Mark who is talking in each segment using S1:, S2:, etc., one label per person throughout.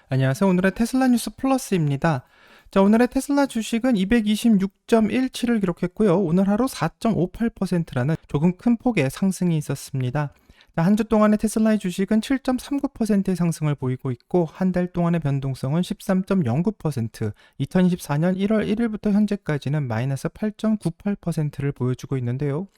S1: 안녕하세요. 오늘의 테슬라 뉴스 플러스입니다. 자, 오늘의 테슬라 주식은 226.17을 기록했고요. 오늘 하루 4.58%라는 조금 큰 폭의 상승이 있었습니다. 한 주 동안의 테슬라의 주식은 7.39%의 상승을 보이고 있고, 한 달 동안의 변동성은 13.09%, 2024년 1월 1일부터 현재까지는 마이너스 8.98%를 보여주고 있는데요.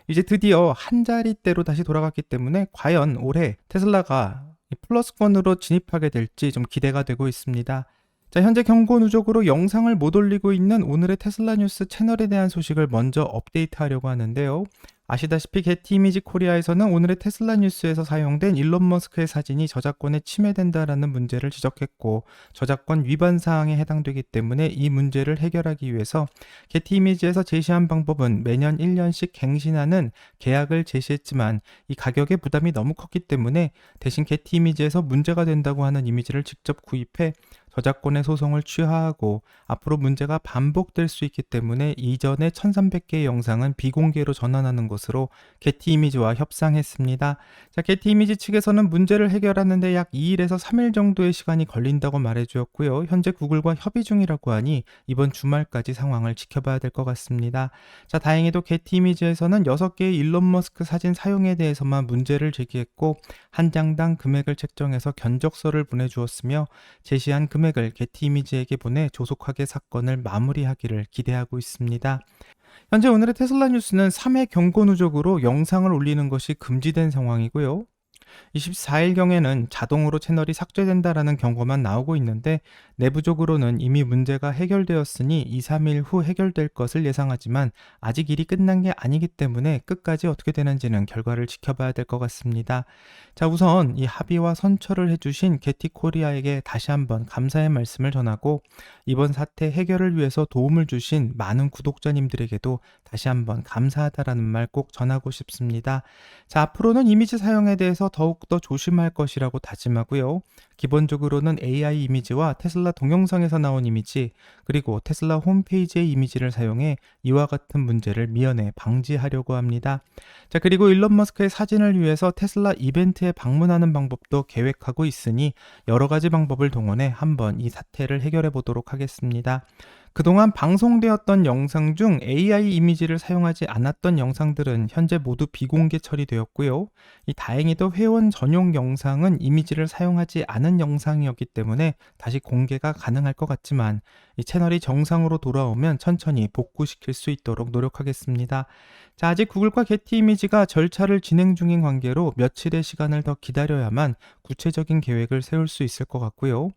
S1: 이제 드디어 한 자리대로 다시 돌아갔기 때문에 과연 올해 테슬라가 이 플러스권으로 진입하게 될지 좀 기대가 되고 있습니다. 자, 현재 경고 누적으로 영상을 못 올리고 있는 오늘의 테슬라 뉴스 채널에 대한 소식을 먼저 업데이트하려고 하는데요. 아시다시피 게티 이미지 코리아에서는 오늘의 테슬라 뉴스에서 사용된 일론 머스크의 사진이 저작권에 침해된다라는 문제를 지적했고, 저작권 위반 사항에 해당되기 때문에 이 문제를 해결하기 위해서 게티 이미지에서 제시한 방법은 매년 1년씩 갱신하는 계약을 제시했지만, 이 가격의 부담이 너무 컸기 때문에 대신 게티 이미지에서 문제가 된다고 하는 이미지를 직접 구입해 저작권의 소송을 취하하고, 앞으로 문제가 반복될 수 있기 때문에 이전의 1300개의 영상은 비공개로 전환하는 것으로 게티 이미지와 협상했습니다. 자, 게티 이미지 측에서는 문제를 해결하는데 약 2일에서 3일 정도의 시간이 걸린다고 말해주었고요. 현재 구글과 협의 중이라고 하니 이번 주말까지 상황을 지켜봐야 될 것 같습니다. 자, 다행히도 게티 이미지에서는 6개의 일론 머스크 사진 사용에 대해서만 문제를 제기했고, 한 장당 금액을 책정해서 견적서를 보내주었으며, 제시한 금액을 게티 이미지에게 보내 조속하게 사건을 마무리하기를 기대하고 있습니다. 현재 오늘의 테슬라 뉴스는 3회 경고 누적으로 영상을 올리는 것이 금지된 상황이고요. 24일경에는 자동으로 채널이 삭제된다라는 경고만 나오고 있는데, 내부적으로는 이미 문제가 해결되었으니 2, 3일 후 해결될 것을 예상하지만 아직 일이 끝난 게 아니기 때문에 끝까지 어떻게 되는지는 결과를 지켜봐야 될 것 같습니다. 자, 우선 이 합의와 선처를 해주신 게티 코리아에게 다시 한번 감사의 말씀을 전하고, 이번 사태 해결을 위해서 도움을 주신 많은 구독자님들에게도 다시 한번 감사하다라는 말 꼭 전하고 싶습니다. 자, 앞으로는 이미지 사용에 대해서 더욱더 조심할 것이라고 다짐하고요. 기본적으로는 AI 이미지와 테슬라 동영상에서 나온 이미지, 그리고 테슬라 홈페이지의 이미지를 사용해 이와 같은 문제를 미연에 방지하려고 합니다. 자, 그리고 일론 머스크의 사진을 위해서 테슬라 이벤트에 방문하는 방법도 계획하고 있으니 여러 가지 방법을 동원해 한번 이 사태를 해결해 보도록 하겠습니다. 그동안 방송되었던 영상 중 AI 이미지를 사용하지 않았던 영상들은 현재 모두 비공개 처리되었고요. 이 다행히도 회원 전용 영상은 이미지를 사용하지 않은 영상이었기 때문에 다시 공개가 가능할 것 같지만, 이 채널이 정상으로 돌아오면 천천히 복구시킬 수 있도록 노력하겠습니다. 자, 아직 구글과 게티 이미지가 절차를 진행 중인 관계로 며칠의 시간을 더 기다려야만 구체적인 계획을 세울 수 있을 것 같고요.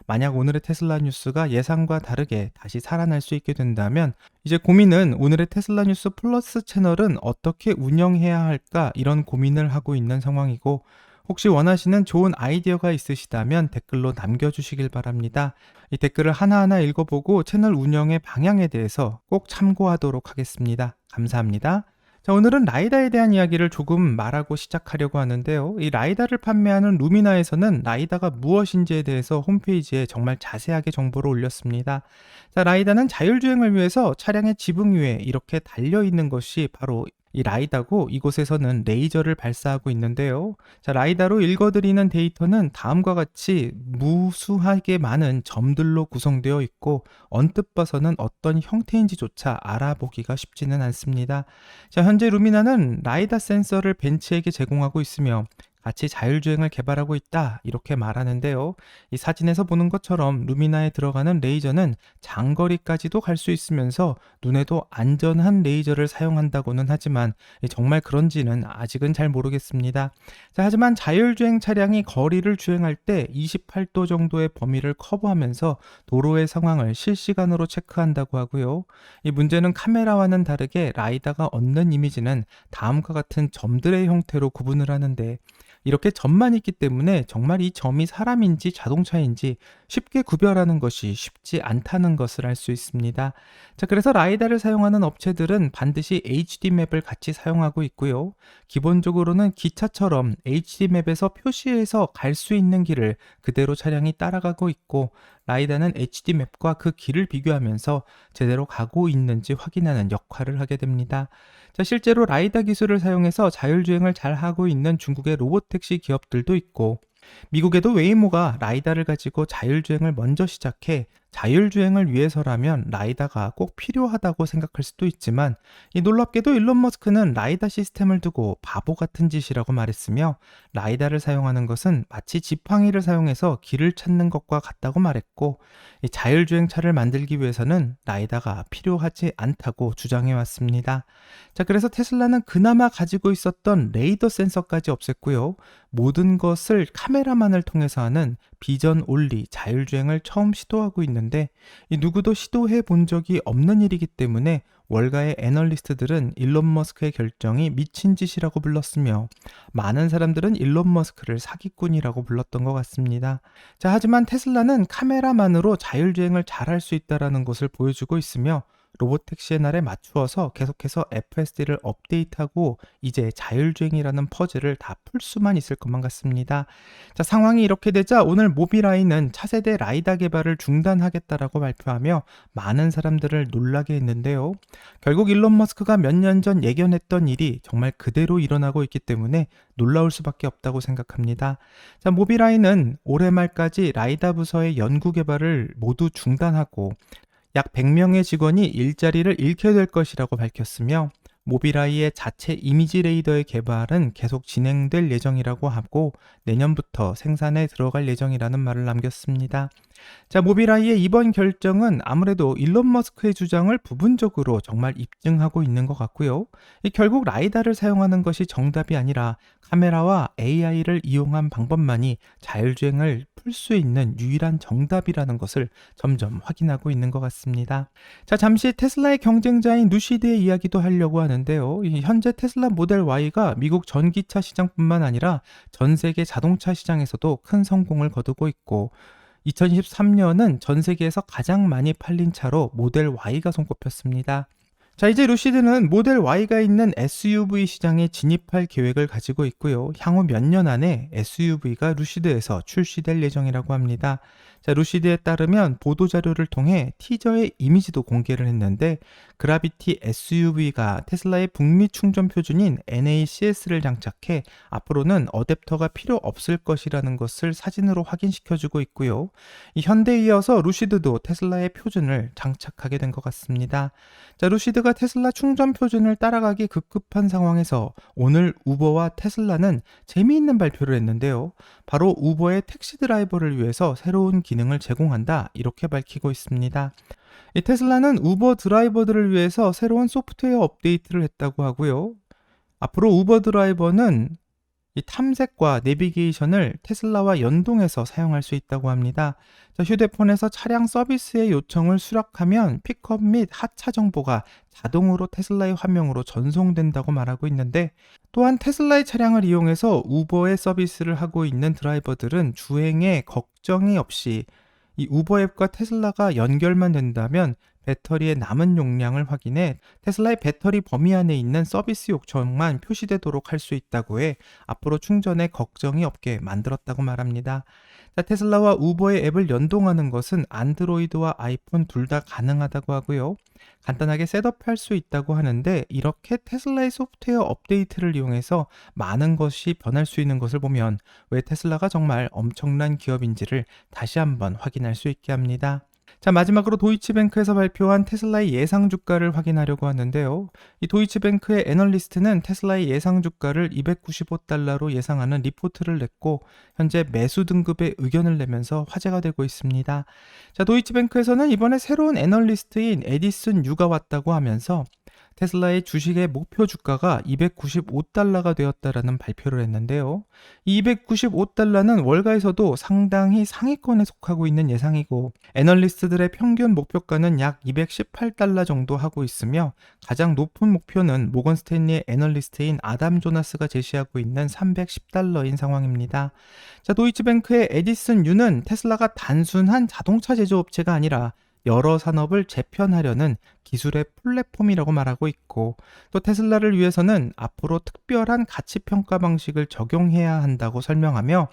S1: 만약 오늘의 테슬라 뉴스가 예상과 다르게 다시 살아날 수 있게 된다면, 이제 고민은 오늘의 테슬라 뉴스 플러스 채널은 어떻게 운영해야 할까, 이런 고민을 하고 있는 상황이고, 혹시 원하시는 좋은 아이디어가 있으시다면 댓글로 남겨주시길 바랍니다. 이 댓글을 하나하나 읽어보고 채널 운영의 방향에 대해서 꼭 참고하도록 하겠습니다. 감사합니다. 자, 오늘은 라이다에 대한 이야기를 조금 말하고 시작하려고 하는데요. 이 라이다를 판매하는 루미나에서는 라이다가 무엇인지에 대해서 홈페이지에 정말 자세하게 정보를 올렸습니다. 자, 라이다는 자율주행을 위해서 차량의 지붕 위에 이렇게 달려있는 것이 바로 이 라이다고, 이곳에서는 레이저를 발사하고 있는데요. 자, 라이다로 읽어드리는 데이터는 다음과 같이 무수하게 많은 점들로 구성되어 있고, 언뜻 봐서는 어떤 형태인지조차 알아보기가 쉽지는 않습니다. 자, 현재 루미나는 라이다 센서를 벤츠에게 제공하고 있으며 같이 자율주행을 개발하고 있다, 이렇게 말하는데요. 이 사진에서 보는 것처럼 루미나에 들어가는 레이저는 장거리까지도 갈 수 있으면서 눈에도 안전한 레이저를 사용한다고는 하지만 정말 그런지는 아직은 잘 모르겠습니다. 자, 하지만 자율주행 차량이 거리를 주행할 때 28도 정도의 범위를 커버하면서 도로의 상황을 실시간으로 체크한다고 하고요. 이 문제는 카메라와는 다르게 라이다가 얻는 이미지는 다음과 같은 점들의 형태로 구분을 하는데, 이렇게 점만 있기 때문에 정말 이 점이 사람인지 자동차인지 쉽게 구별하는 것이 쉽지 않다는 것을 알 수 있습니다. 자, 그래서 라이다를 사용하는 업체들은 반드시 HD맵을 같이 사용하고 있고요. 기본적으로는 기차처럼 HD맵에서 표시해서 갈 수 있는 길을 그대로 차량이 따라가고 있고, 라이다는 HD맵과 그 길을 비교하면서 제대로 가고 있는지 확인하는 역할을 하게 됩니다. 자, 실제로 라이다 기술을 사용해서 자율주행을 잘 하고 있는 중국의 로봇택시 기업들도 있고, 미국에도 웨이모가 라이다를 가지고 자율주행을 먼저 시작해 자율주행을 위해서라면 라이다가 꼭 필요하다고 생각할 수도 있지만 이 놀랍게도 일론 머스크는 라이다 시스템을 두고 바보 같은 짓이라고 말했으며 라이다를 사용하는 것은 마치 지팡이를 사용해서 길을 찾는 것과 같다고 말했고 이 자율주행차를 만들기 위해서는 라이다가 필요하지 않다고 주장해 왔습니다. 자, 그래서 테슬라는 그나마 가지고 있었던 레이더 센서까지 없앴고요. 모든 것을 카메라만을 통해서 하는 비전 올리 자율주행을 처음 시도하고 있는데 이 누구도 시도해 본 적이 없는 일이기 때문에 월가의 애널리스트들은 일론 머스크의 결정이 미친 짓이라고 불렀으며 많은 사람들은 일론 머스크를 사기꾼이라고 불렀던 것 같습니다. 자, 하지만 테슬라는 카메라만으로 자율주행을 잘할 수 있다는 것을 보여주고 있으며 로보택시의 날에 맞추어서 계속해서 FSD를 업데이트하고 이제 자율주행이라는 퍼즐을 다 풀 수만 있을 것만 같습니다. 자, 상황이 이렇게 되자 오늘 모비라이는 차세대 라이다 개발을 중단하겠다라고 발표하며 많은 사람들을 놀라게 했는데요. 결국 일론 머스크가 몇 년 전 예견했던 일이 정말 그대로 일어나고 있기 때문에 놀라울 수밖에 없다고 생각합니다. 자, 모비라이는 올해 말까지 라이다 부서의 연구 개발을 모두 중단하고 약 100명의 직원이 일자리를 잃게 될 것이라고 밝혔으며 모비라이의 자체 이미지 레이더의 개발은 계속 진행될 예정이라고 하고 내년부터 생산에 들어갈 예정이라는 말을 남겼습니다. 자, 모비라이의 이번 결정은 아무래도 일론 머스크의 주장을 부분적으로 정말 입증하고 있는 것 같고요. 결국 라이다를 사용하는 것이 정답이 아니라 카메라와 AI를 이용한 방법만이 자율주행을 풀 수 있는 유일한 정답이라는 것을 점점 확인하고 있는 것 같습니다. 자, 잠시 테슬라의 경쟁자인 누시드의 이야기도 하려고 하는데요. 현재 테슬라 모델 Y가 미국 전기차 시장뿐만 아니라 전 세계 자동차 시장에서도 큰 성공을 거두고 있고 2023년은 전 세계에서 가장 많이 팔린 차로 모델 Y가 손꼽혔습니다. 자, 이제 루시드는 모델 Y가 있는 SUV 시장에 진입할 계획을 가지고 있고요. 향후 몇 년 안에 SUV가 루시드에서 출시될 예정이라고 합니다. 자, 루시드에 따르면 보도자료를 통해 티저의 이미지도 공개를 했는데 그라비티 SUV가 테슬라의 북미 충전 표준인 NACS를 장착해 앞으로는 어댑터가 필요 없을 것이라는 것을 사진으로 확인시켜주고 있고요. 이 현대에 이어서 루시드도 테슬라의 표준을 장착하게 된 것 같습니다. 자, 루시드가 테슬라 충전 표준을 따라가기 급급한 상황에서 오늘 우버와 테슬라는 재미있는 발표를 했는데요. 바로 우버의 택시 드라이버를 위해서 새로운 기능을 제공한다 이렇게 밝히고 있습니다. 이 테슬라는 우버 드라이버들을 위해서 새로운 소프트웨어 업데이트를 했다고 하고요. 앞으로 우버 드라이버는 이 탐색과 내비게이션을 테슬라와 연동해서 사용할 수 있다고 합니다. 자, 휴대폰에서 차량 서비스의 요청을 수락하면 픽업 및 하차 정보가 자동으로 테슬라의 화면으로 전송된다고 말하고 있는데 또한 테슬라의 차량을 이용해서 우버의 서비스를 하고 있는 드라이버들은 주행에 걱정이 없이 이 우버 앱과 테슬라가 연결만 된다면 배터리의 남은 용량을 확인해 테슬라의 배터리 범위 안에 있는 서비스 요청만 표시되도록 할 수 있다고 해 앞으로 충전에 걱정이 없게 만들었다고 말합니다. 자, 테슬라와 우버의 앱을 연동하는 것은 안드로이드와 아이폰 둘 다 가능하다고 하고요. 간단하게 셋업할 수 있다고 하는데 이렇게 테슬라의 소프트웨어 업데이트를 이용해서 많은 것이 변할 수 있는 것을 보면 왜 테슬라가 정말 엄청난 기업인지를 다시 한번 확인할 수 있게 합니다. 자, 마지막으로 도이치뱅크에서 발표한 테슬라의 예상 주가를 확인하려고 하는데요. 이 도이치뱅크의 애널리스트는 테슬라의 예상 주가를 295달러로 예상하는 리포트를 냈고 현재 매수 등급의 의견을 내면서 화제가 되고 있습니다. 자, 도이치뱅크에서는 이번에 새로운 애널리스트인 에디슨 유가 왔다고 하면서 테슬라의 주식의 목표 주가가 295달러가 되었다라는 발표를 했는데요. 이 295달러는 월가에서도 상당히 상위권에 속하고 있는 예상이고 애널리스트들의 평균 목표가는 약 218달러 정도 하고 있으며 가장 높은 목표는 모건 스탠리의 애널리스트인 아담 조나스가 제시하고 있는 310달러인 상황입니다. 자, 도이치뱅크의 에디슨 유는 테슬라가 단순한 자동차 제조업체가 아니라 여러 산업을 재편하려는 기술의 플랫폼이라고 말하고 있고, 또 테슬라를 위해서는 앞으로 특별한 가치 평가 방식을 적용해야 한다고 설명하며,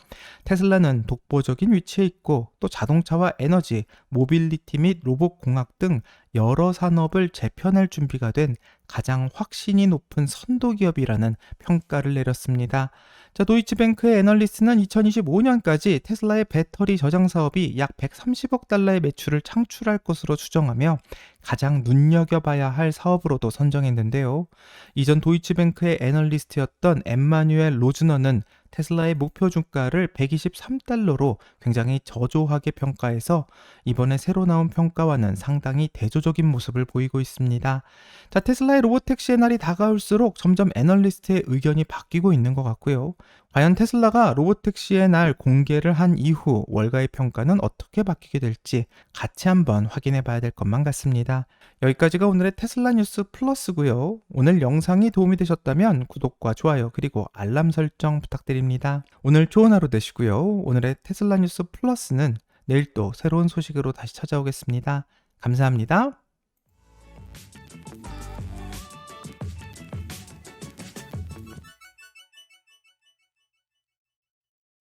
S1: 테슬라는 독보적인 위치에 있고 또 자동차와 에너지, 모빌리티 및 로봇 공학 등 여러 산업을 재편할 준비가 된 가장 확신이 높은 선도 기업이라는 평가를 내렸습니다. 자, 도이치뱅크의 애널리스트는 2025년까지 테슬라의 배터리 저장 사업이 약 130억 달러의 매출을 창출할 것으로 추정하며 가장 눈여겨봐야 할 사업으로도 선정했는데요. 이전 도이치뱅크의 애널리스트였던 엠마뉴엘 로즈너는 테슬라의 목표 주가를 123달러로 굉장히 저조하게 평가해서 이번에 새로 나온 평가와는 상당히 대조적인 모습을 보이고 있습니다. 자, 테슬라의 로보택시의 날이 다가올수록 점점 애널리스트의 의견이 바뀌고 있는 것 같고요. 과연 테슬라가 로보택시의 날 공개를 한 이후 월가의 평가는 어떻게 바뀌게 될지 같이 한번 확인해 봐야 될 것만 같습니다. 여기까지가 오늘의 테슬라 뉴스 플러스고요. 오늘 영상이 도움이 되셨다면 구독과 좋아요 그리고 알람 설정 부탁드립니다. 오늘 좋은 하루 되시고요. 오늘의 테슬라 뉴스 플러스는 내일 또 새로운 소식으로 다시 찾아오겠습니다. 감사합니다.